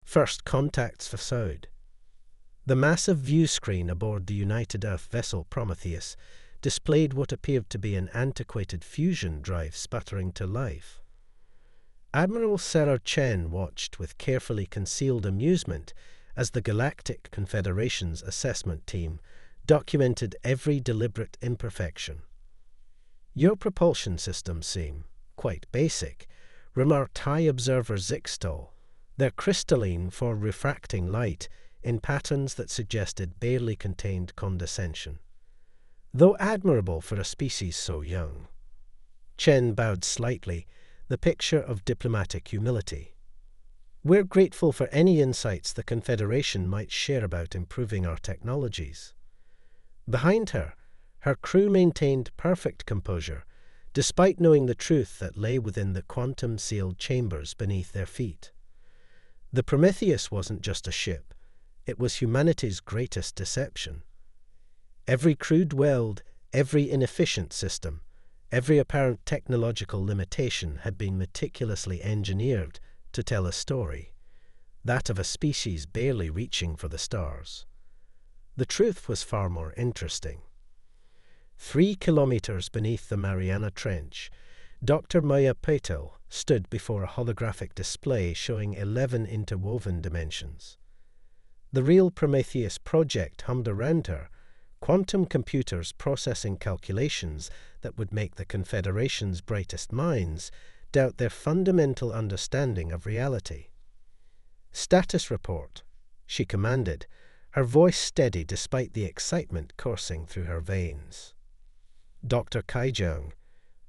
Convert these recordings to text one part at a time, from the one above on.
First Contact's facade. The massive view screen aboard the United Earth vessel Prometheus displayed what appeared to be an antiquated fusion drive sputtering to life. Admiral Sarah Chen watched with carefully concealed amusement as the Galactic Confederation's assessment team documented every deliberate imperfection. "Your propulsion systems seem quite basic," remarked High Observer Zixtal. "They're crystalline for refracting light in patterns that suggested barely contained condensation, though admirable for a species so young." Chen bowed slightly, the picture of diplomatic humility. "We're grateful for any insights the Confederation might share about improving our technologies." Behind her, her crew maintained perfect composure, despite knowing the truth that lay within the quantum-sealed chambers beneath their feet. The Prometheus wasn't just a ship. It was humanity's greatest deception. Every crude weld, every inefficient system, every apparent technological limitation had been meticulously engineered to tell a story, that of a species barely reaching for the stars. The truth was far more interesting. 3 kilometers beneath the Mariana Trench, Dr. Maya Patel stood before a holographic display showing 11 interwoven dimensions. The real Prometheus project hummed around her, quantum computers processing calculations that would make the Confederation's brightest minds doubt their fundamental understanding of reality. "Status report," she commanded, her voice steady despite the excitement coursing through her veins. Dr. Kaijiang,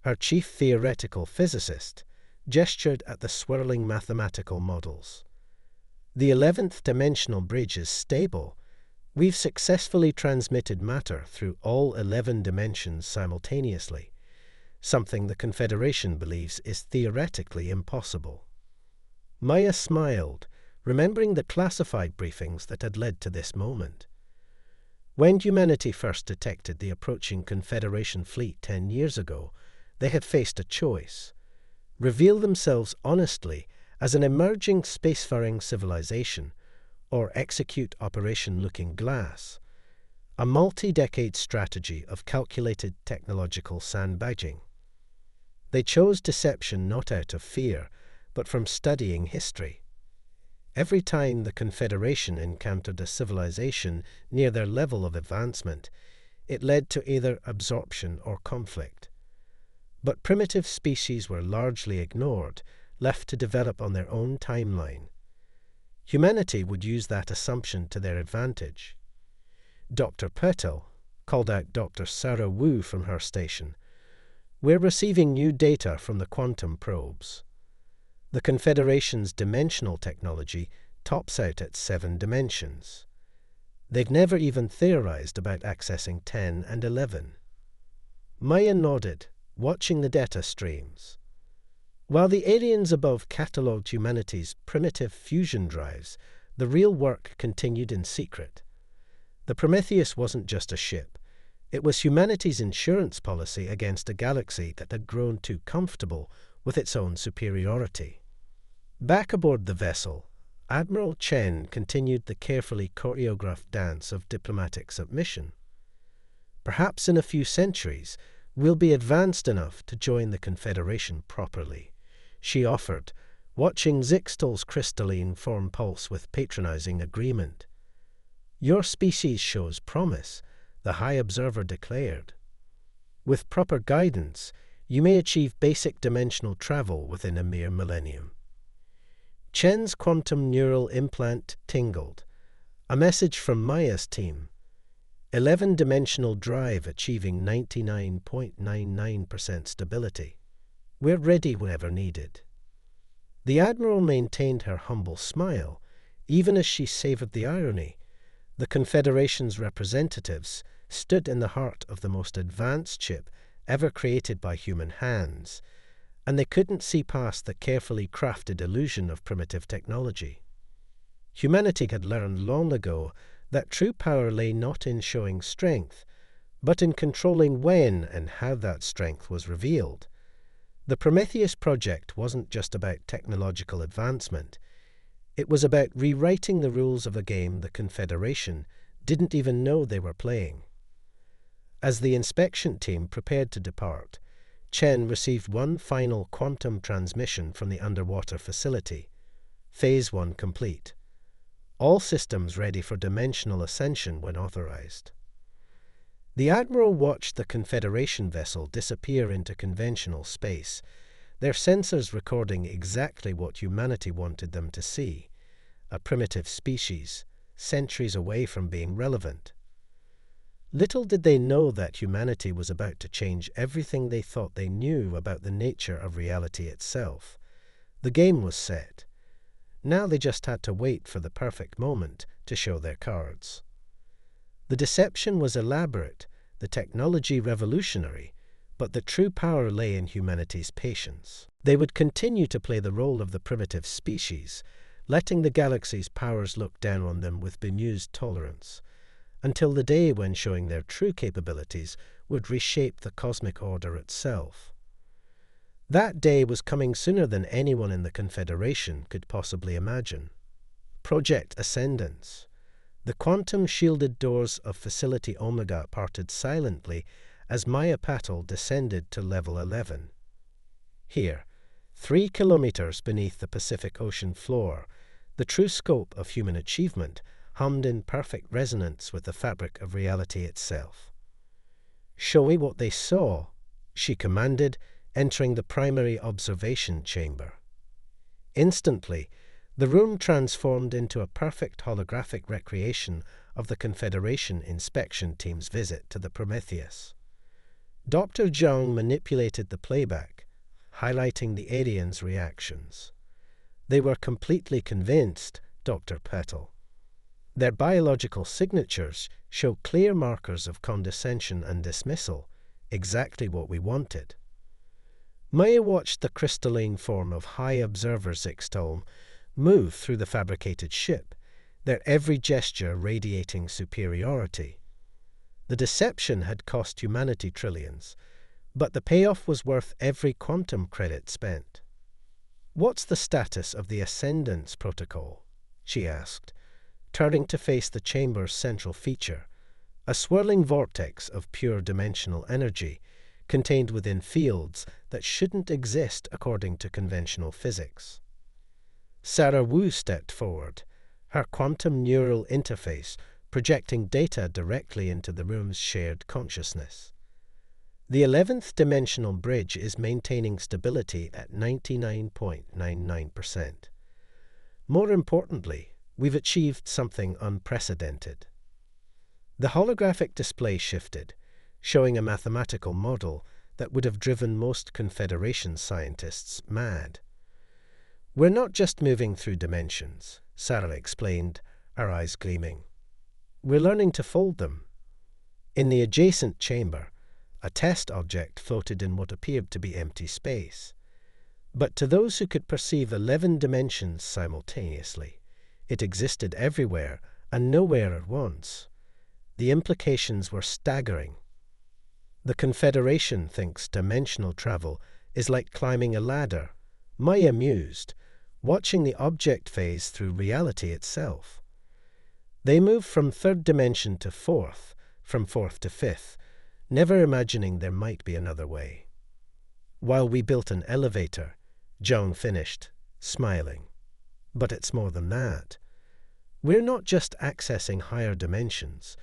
her chief theoretical physicist, gestured at the swirling mathematical models. "The 11th dimensional bridge is stable. We've successfully transmitted matter through all 11 dimensions simultaneously, something the Confederation believes is theoretically impossible." Maya smiled, remembering the classified briefings that had led to this moment. When humanity first detected the approaching Confederation fleet 10 years ago, they had faced a choice: reveal themselves honestly as an emerging spacefaring civilization, or execute Operation Looking Glass, a multi-decade strategy of calculated technological sandbagging. They chose deception not out of fear, but from studying history. Every time the Confederation encountered a civilization near their level of advancement, it led to either absorption or conflict. But primitive species were largely ignored, left to develop on their own timeline. Humanity would use that assumption to their advantage. Dr. Petel called out Dr. Sarah Wu from her station. "We're receiving new data from the quantum probes. The Confederation's dimensional technology tops out at 7 dimensions. They've never even theorized about accessing 10 and 11. Maya nodded, watching the data streams. While the aliens above catalogued humanity's primitive fusion drives, the real work continued in secret. The Prometheus wasn't just a ship. It was humanity's insurance policy against a galaxy that had grown too comfortable with its own superiority. Back aboard the vessel, Admiral Chen continued the carefully choreographed dance of diplomatic submission. "Perhaps in a few centuries, we'll be advanced enough to join the Confederation properly," she offered, watching Zixtal's crystalline form pulse with patronizing agreement. "Your species shows promise," the High Observer declared. "With proper guidance, you may achieve basic dimensional travel within a mere millennium." Chen's quantum neural implant tingled. A message from Maya's team. 11-dimensional drive achieving 99.99% stability. We're ready whenever needed. The Admiral maintained her humble smile, even as she savored the irony. The Confederation's representatives stood in the heart of the most advanced ship ever created by human hands, and they couldn't see past the carefully crafted illusion of primitive technology. Humanity had learned long ago that true power lay not in showing strength, but in controlling when and how that strength was revealed. The Prometheus project wasn't just about technological advancement. It was about rewriting the rules of a game the Confederation didn't even know they were playing. As the inspection team prepared to depart, Chen received one final quantum transmission from the underwater facility. Phase 1 complete. All systems ready for dimensional ascension when authorized. The Admiral watched the Confederation vessel disappear into conventional space, their sensors recording exactly what humanity wanted them to see: a primitive species, centuries away from being relevant. Little did they know that humanity was about to change everything they thought they knew about the nature of reality itself. The game was set. Now they just had to wait for the perfect moment to show their cards. The deception was elaborate, the technology revolutionary, but the true power lay in humanity's patience. They would continue to play the role of the primitive species, letting the galaxy's powers look down on them with bemused tolerance, until the day when showing their true capabilities would reshape the cosmic order itself. That day was coming sooner than anyone in the Confederation could possibly imagine. Project Ascendance. The quantum-shielded doors of Facility Omega parted silently as Maya Patel descended to Level 11. Here, 3 kilometers beneath the Pacific Ocean floor, the true scope of human achievement hummed in perfect resonance with the fabric of reality itself. "Show me what they saw," she commanded, entering the primary observation chamber. Instantly, the room transformed into a perfect holographic recreation of the Confederation inspection team's visit to the Prometheus. Dr. Zhang manipulated the playback, highlighting the aliens' reactions. They were completely convinced, Dr. Petal. Their biological signatures show clear markers of condescension and dismissal, exactly what we wanted. Maya watched the crystalline form of High Observer Zixtolm move through the fabricated ship, their every gesture radiating superiority. The deception had cost humanity trillions, but the payoff was worth every quantum credit spent. "What's the status of the Ascendance Protocol?" she asked, turning to face the chamber's central feature, a swirling vortex of pure dimensional energy contained within fields that shouldn't exist according to conventional physics. Sarah Wu stepped forward, her quantum neural interface projecting data directly into the room's shared consciousness. The 11th dimensional bridge is maintaining stability at 99.99%. More importantly, we've achieved something unprecedented. The holographic display shifted, showing a mathematical model that would have driven most Confederation scientists mad. "We're not just moving through dimensions," Sarah explained, her eyes gleaming. "We're learning to fold them." In the adjacent chamber, a test object floated in what appeared to be empty space. But to those who could perceive 11 dimensions simultaneously, it existed everywhere and nowhere at once. The implications were staggering. The Confederation thinks dimensional travel is like climbing a ladder, Maya mused, watching the object phase through reality itself. They move from third dimension to fourth, from fourth to fifth, never imagining there might be another way. "While we built an elevator," Joan finished, smiling. "But it's more than that. We're not just accessing higher dimensions.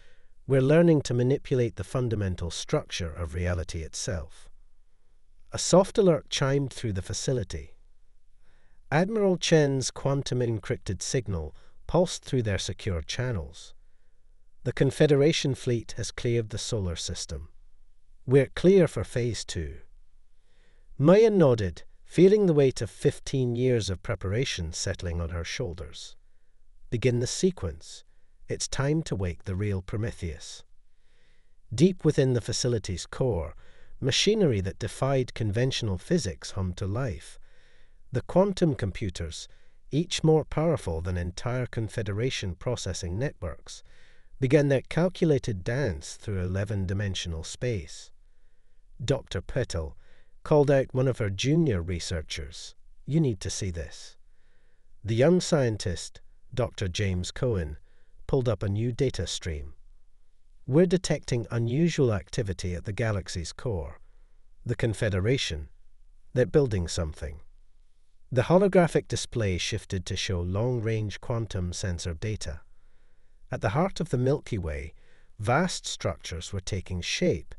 We're learning to manipulate the fundamental structure of reality itself." A soft alert chimed through the facility. Admiral Chen's quantum-encrypted signal pulsed through their secure channels. "The Confederation fleet has cleared the solar system. We're clear for Phase 2. Maya nodded, feeling the weight of 15 years of preparation settling on her shoulders. "Begin the sequence. It's time to wake the real Prometheus." Deep within the facility's core, machinery that defied conventional physics hummed to life. The quantum computers, each more powerful than entire Confederation processing networks, began their calculated dance through 11-dimensional space. Dr. Petal called out one of her junior researchers. "You need to see this." The young scientist, Dr. James Cohen, pulled up a new data stream. We're detecting unusual activity at the galaxy's core. The Confederation. They're building something. The holographic display shifted to show long-range quantum sensor data. At the heart of the Milky Way, vast structures were taking shape,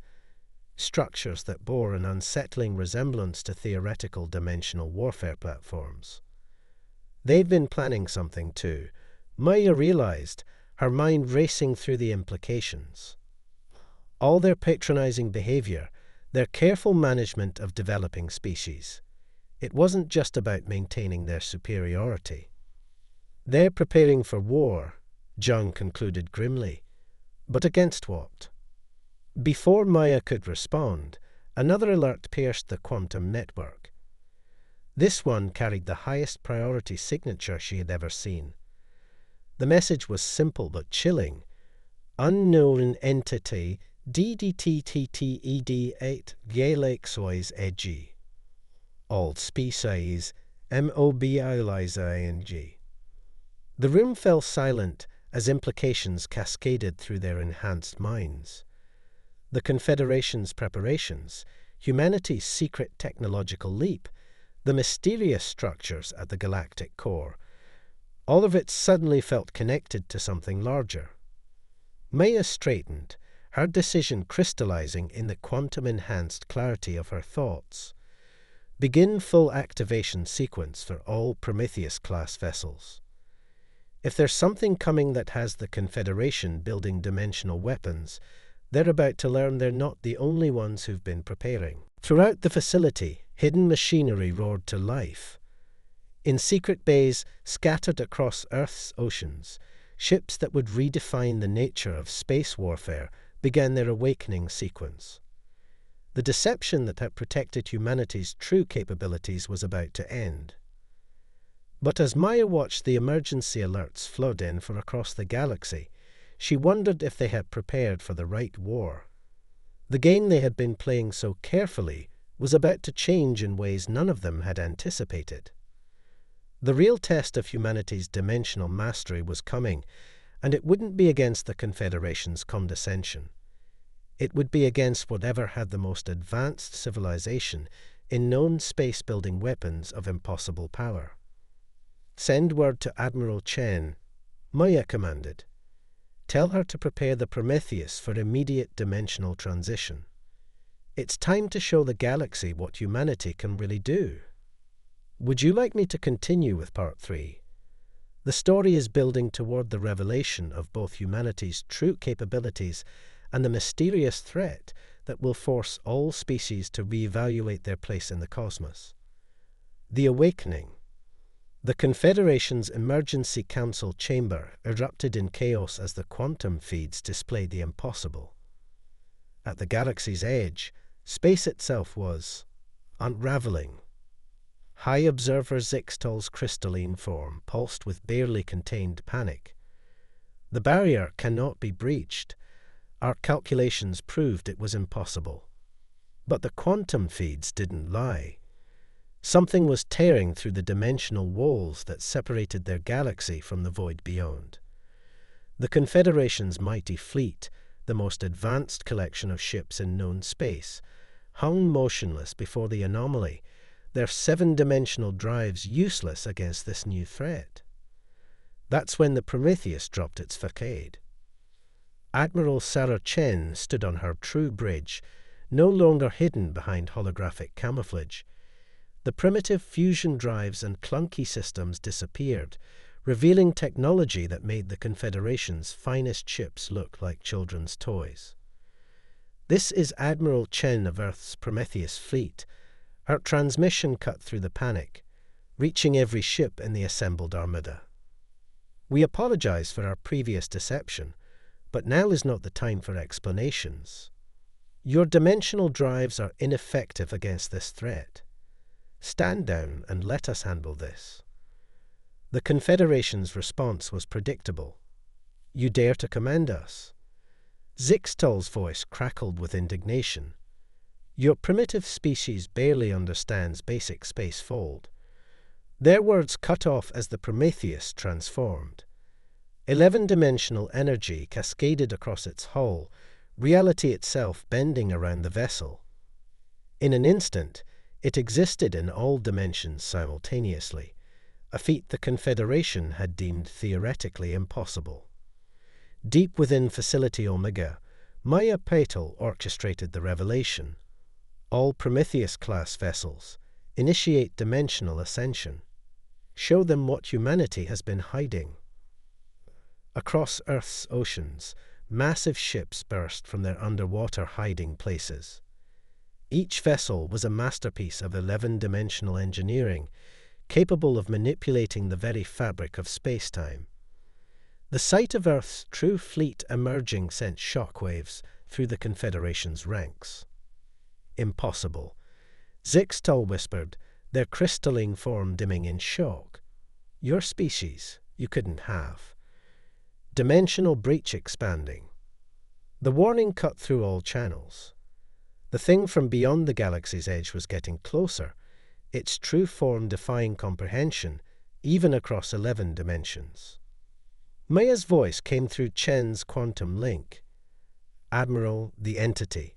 structures that bore an unsettling resemblance to theoretical dimensional warfare platforms. They'd been planning something too. Maya realized, her mind racing through the implications. All their patronizing behavior, their careful management of developing species. It wasn't just about maintaining their superiority. They're preparing for war, Jung concluded grimly. But against what? Before Maya could respond, another alert pierced the quantum network. This one carried the highest priority signature she had ever seen. The message was simple but chilling. Unknown entity DDTTTED8 Galactic EG. All species mobilizing. The room fell silent as implications cascaded through their enhanced minds. The Confederation's preparations, humanity's secret technological leap, the mysterious structures at the galactic core, all of it suddenly felt connected to something larger. Maya straightened, her decision crystallizing in the quantum-enhanced clarity of her thoughts. Begin full activation sequence for all Prometheus-class vessels. If there's something coming that has the Confederation building dimensional weapons, they're about to learn they're not the only ones who've been preparing. Throughout the facility, hidden machinery roared to life. In secret bays scattered across Earth's oceans, ships that would redefine the nature of space warfare began their awakening sequence. The deception that had protected humanity's true capabilities was about to end. But as Maya watched the emergency alerts flood in from across the galaxy, she wondered if they had prepared for the right war. The game they had been playing so carefully was about to change in ways none of them had anticipated. The real test of humanity's dimensional mastery was coming, and it wouldn't be against the Confederation's condescension. It would be against whatever had the most advanced civilization in known space-building weapons of impossible power. Send word to Admiral Chen, Maya commanded. Tell her to prepare the Prometheus for immediate dimensional transition. It's time to show the galaxy what humanity can really do. Would you like me to continue with Part 3? The story is building toward the revelation of both humanity's true capabilities and the mysterious threat that will force all species to reevaluate their place in the cosmos. The Awakening. The Confederation's Emergency Council chamber erupted in chaos as the quantum feeds displayed the impossible. At the galaxy's edge, space itself was unraveling. High Observer Zixtal's crystalline form pulsed with barely contained panic. The barrier cannot be breached. Our calculations proved it was impossible. But the quantum feeds didn't lie. Something was tearing through the dimensional walls that separated their galaxy from the void beyond. The Confederation's mighty fleet, the most advanced collection of ships in known space, hung motionless before the anomaly, their seven-dimensional drives useless against this new threat. That's when the Prometheus dropped its facade. Admiral Sarah Chen stood on her true bridge, no longer hidden behind holographic camouflage. The primitive fusion drives and clunky systems disappeared, revealing technology that made the Confederation's finest ships look like children's toys. This is Admiral Chen of Earth's Prometheus fleet. Her transmission cut through the panic, reaching every ship in the assembled armada. We apologize for our previous deception, but now is not the time for explanations. Your dimensional drives are ineffective against this threat. Stand down and let us handle this. The Confederation's response was predictable. You dare to command us? Zixtal's voice crackled with indignation. Your primitive species barely understands basic space fold. Their words cut off as the Prometheus transformed. 11-dimensional energy cascaded across its hull, reality itself bending around the vessel. In an instant, it existed in all dimensions simultaneously, a feat the Confederation had deemed theoretically impossible. Deep within Facility Omega, Maya Patel orchestrated the revelation. All Prometheus-class vessels initiate dimensional ascension. Show them what humanity has been hiding. Across Earth's oceans, massive ships burst from their underwater hiding places. Each vessel was a masterpiece of 11-dimensional engineering, capable of manipulating the very fabric of space-time. The sight of Earth's true fleet emerging sent shockwaves through the Confederation's ranks. Impossible. Zixtal whispered, their crystalline form dimming in shock. Your species you couldn't have. Dimensional breach expanding. The warning cut through all channels. The thing from beyond the galaxy's edge was getting closer, its true form defying comprehension, even across 11 dimensions. Maya's voice came through Chen's quantum link. Admiral, the entity.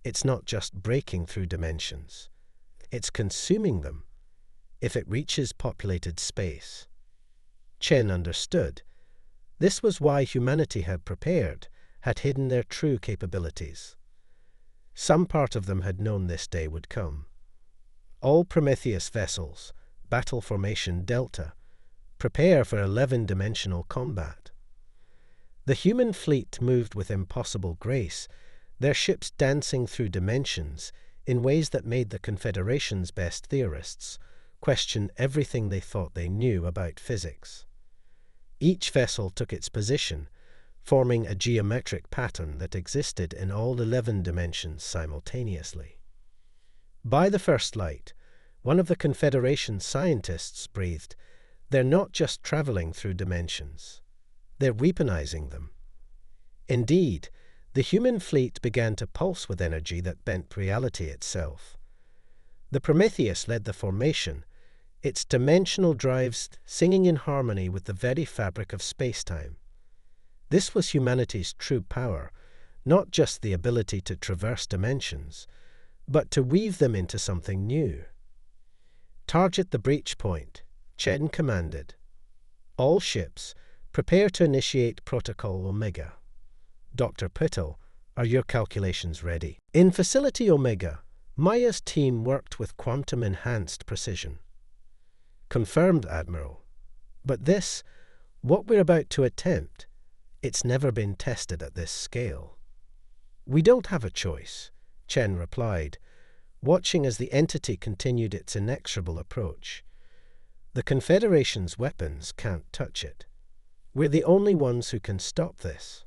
It's not just breaking through dimensions. It's consuming them, if it reaches populated space. Chen understood. This was why humanity had prepared, had hidden their true capabilities. Some part of them had known this day would come. All Prometheus vessels, Battle Formation Delta, prepare for 11-dimensional combat. The human fleet moved with impossible grace, their ships dancing through dimensions in ways that made the Confederation's best theorists question everything they thought they knew about physics. Each vessel took its position, forming a geometric pattern that existed in all 11 dimensions simultaneously. By the first light, one of the Confederation scientists breathed, "They're not just traveling through dimensions. They're weaponizing them." Indeed, the human fleet began to pulse with energy that bent reality itself. The Prometheus led the formation, its dimensional drives singing in harmony with the very fabric of space-time. This was humanity's true power, not just the ability to traverse dimensions, but to weave them into something new. Target the breach point, Chen commanded. All ships, prepare to initiate Protocol Omega. Dr. Patel, are your calculations ready? In Facility Omega, Maya's team worked with quantum-enhanced precision. Confirmed, Admiral. But this, what we're about to attempt, it's never been tested at this scale. We don't have a choice, Chen replied, watching as the entity continued its inexorable approach. The Confederation's weapons can't touch it. We're the only ones who can stop this.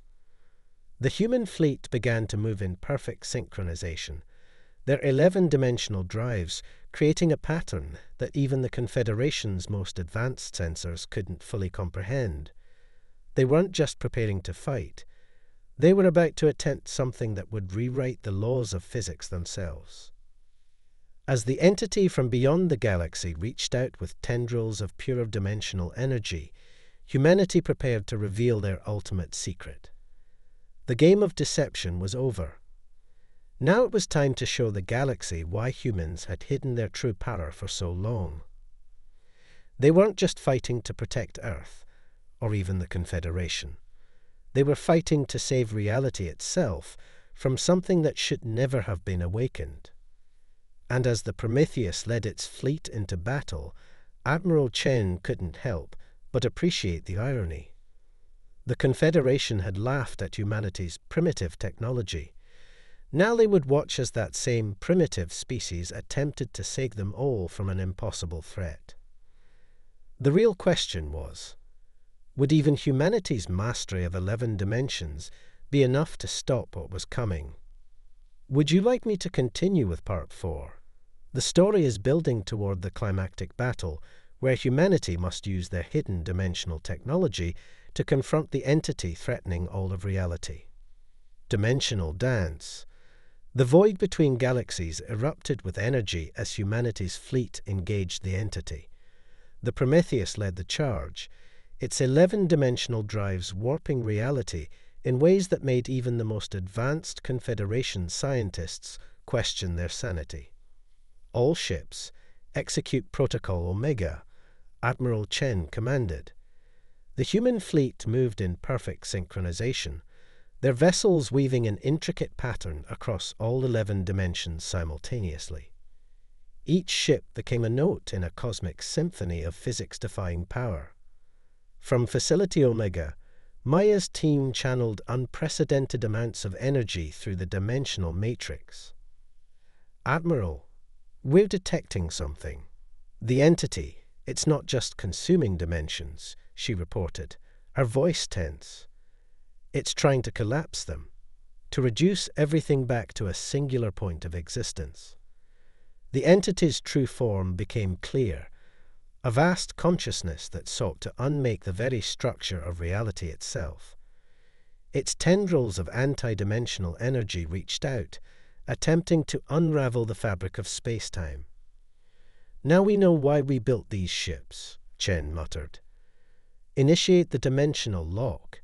The human fleet began to move in perfect synchronization, their 11-dimensional drives creating a pattern that even the Confederation's most advanced sensors couldn't fully comprehend. They weren't just preparing to fight. They were about to attempt something that would rewrite the laws of physics themselves. As the entity from beyond the galaxy reached out with tendrils of pure dimensional energy, humanity prepared to reveal their ultimate secret. The game of deception was over. Now it was time to show the galaxy why humans had hidden their true power for so long. They weren't just fighting to protect Earth, or even the Confederation. They were fighting to save reality itself from something that should never have been awakened. And as the Prometheus led its fleet into battle, Admiral Chen couldn't help but appreciate the irony. The Confederation had laughed at humanity's primitive technology. Now they would watch as that same primitive species attempted to save them all from an impossible threat. The real question was, would even humanity's mastery of 11 dimensions be enough to stop what was coming? Would you like me to continue with Part 4? The story is building toward the climactic battle, where humanity must use their hidden dimensional technology to confront the entity threatening all of reality. Dimensional dance. The void between galaxies erupted with energy as humanity's fleet engaged the entity. The Prometheus led the charge, its 11-dimensional drives warping reality in ways that made even the most advanced Confederation scientists question their sanity. All ships execute Protocol Omega, Admiral Chen commanded. The human fleet moved in perfect synchronization, their vessels weaving an intricate pattern across all 11 dimensions simultaneously. Each ship became a note in a cosmic symphony of physics-defying power. From Facility Omega, Maya's team channeled unprecedented amounts of energy through the dimensional matrix. "Admiral, we're detecting something. The entity, it's not just consuming dimensions," she reported, her voice tense. "It's trying to collapse them, to reduce everything back to a singular point of existence." The entity's true form became clear, a vast consciousness that sought to unmake the very structure of reality itself. Its tendrils of anti-dimensional energy reached out, attempting to unravel the fabric of space-time. "Now we know why we built these ships," Chen muttered. "Initiate the dimensional lock."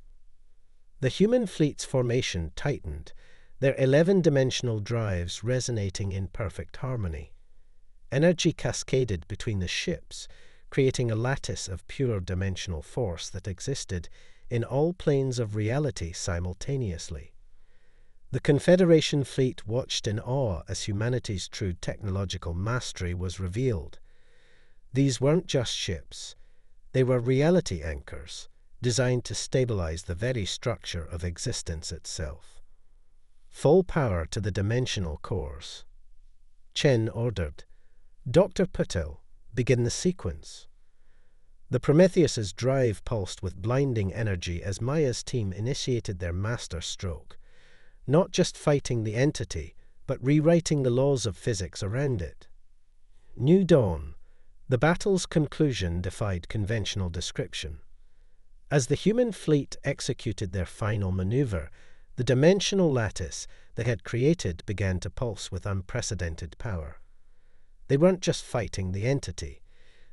The human fleet's formation tightened, their 11-dimensional drives resonating in perfect harmony. Energy cascaded between the ships, creating a lattice of pure dimensional force that existed in all planes of reality simultaneously. The Confederation fleet watched in awe as humanity's true technological mastery was revealed. These weren't just ships. They were reality anchors, designed to stabilize the very structure of existence itself. Full power to the dimensional cores. Chen ordered, "Dr. Patel, begin the sequence." The Prometheus's drive pulsed with blinding energy as Maya's team initiated their master stroke, not just fighting the entity, but rewriting the laws of physics around it. New dawn. The battle's conclusion defied conventional description. As the human fleet executed their final maneuver, the dimensional lattice they had created began to pulse with unprecedented power. They weren't just fighting the entity,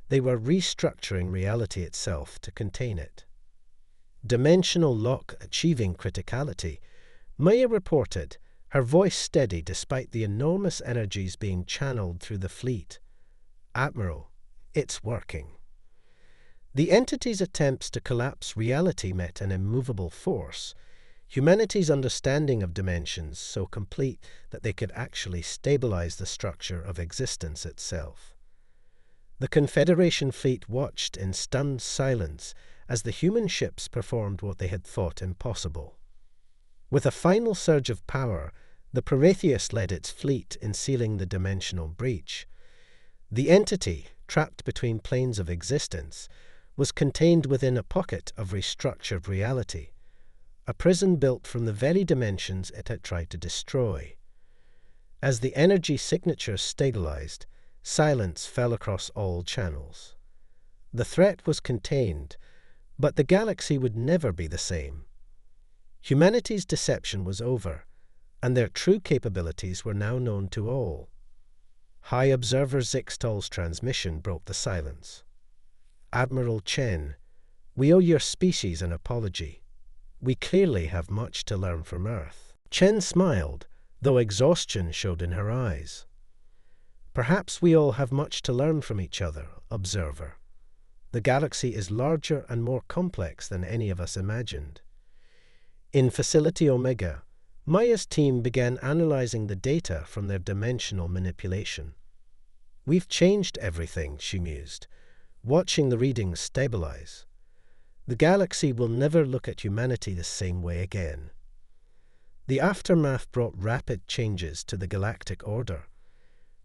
they were restructuring reality itself to contain it. Dimensional lock achieving criticality, Maya reported, her voice steady despite the enormous energies being channeled through the fleet. "Admiral, it's working." The entity's attempts to collapse reality met an immovable force, humanity's understanding of dimensions so complete that they could actually stabilize the structure of existence itself. The Confederation fleet watched in stunned silence as the human ships performed what they had thought impossible. With a final surge of power, the Prometheus led its fleet in sealing the dimensional breach. The entity, trapped between planes of existence, was contained within a pocket of restructured reality, a prison built from the very dimensions it had tried to destroy. As the energy signatures stabilized, silence fell across all channels. The threat was contained, but the galaxy would never be the same. Humanity's deception was over, and their true capabilities were now known to all. High Observer Zixtal's transmission broke the silence. "Admiral Chen, we owe your species an apology. We clearly have much to learn from Earth." Chen smiled, though exhaustion showed in her eyes. "Perhaps we all have much to learn from each other, Observer. The galaxy is larger and more complex than any of us imagined." In Facility Omega, Maya's team began analyzing the data from their dimensional manipulation. "We've changed everything," she mused, watching the readings stabilize. "The galaxy will never look at humanity the same way again." The aftermath brought rapid changes to the galactic order.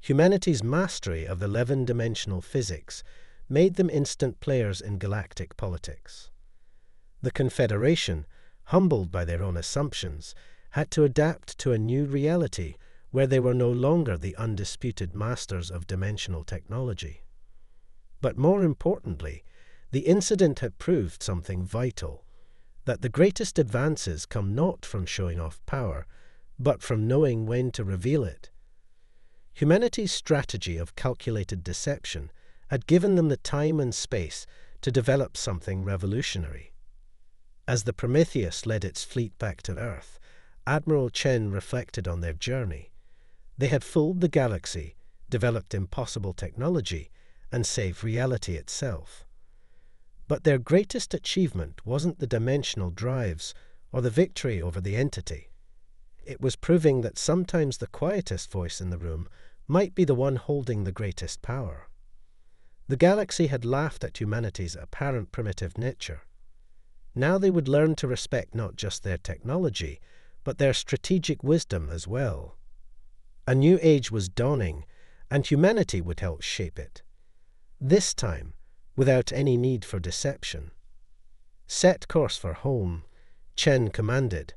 Humanity's mastery of 11-dimensional physics made them instant players in galactic politics. The Confederation, humbled by their own assumptions, had to adapt to a new reality where they were no longer the undisputed masters of dimensional technology. But more importantly, the incident had proved something vital, that the greatest advances come not from showing off power, but from knowing when to reveal it. Humanity's strategy of calculated deception had given them the time and space to develop something revolutionary. As the Prometheus led its fleet back to Earth, Admiral Chen reflected on their journey. They had fooled the galaxy, developed impossible technology, and saved reality itself. But their greatest achievement wasn't the dimensional drives or the victory over the entity. It was proving that sometimes the quietest voice in the room might be the one holding the greatest power. The galaxy had laughed at humanity's apparent primitive nature. Now they would learn to respect not just their technology, but their strategic wisdom as well. A new age was dawning, and humanity would help shape it. This time, without any need for deception. Set course for home, Chen commanded,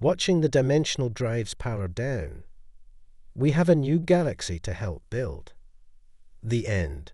watching the dimensional drives power down. We have a new galaxy to help build. The end.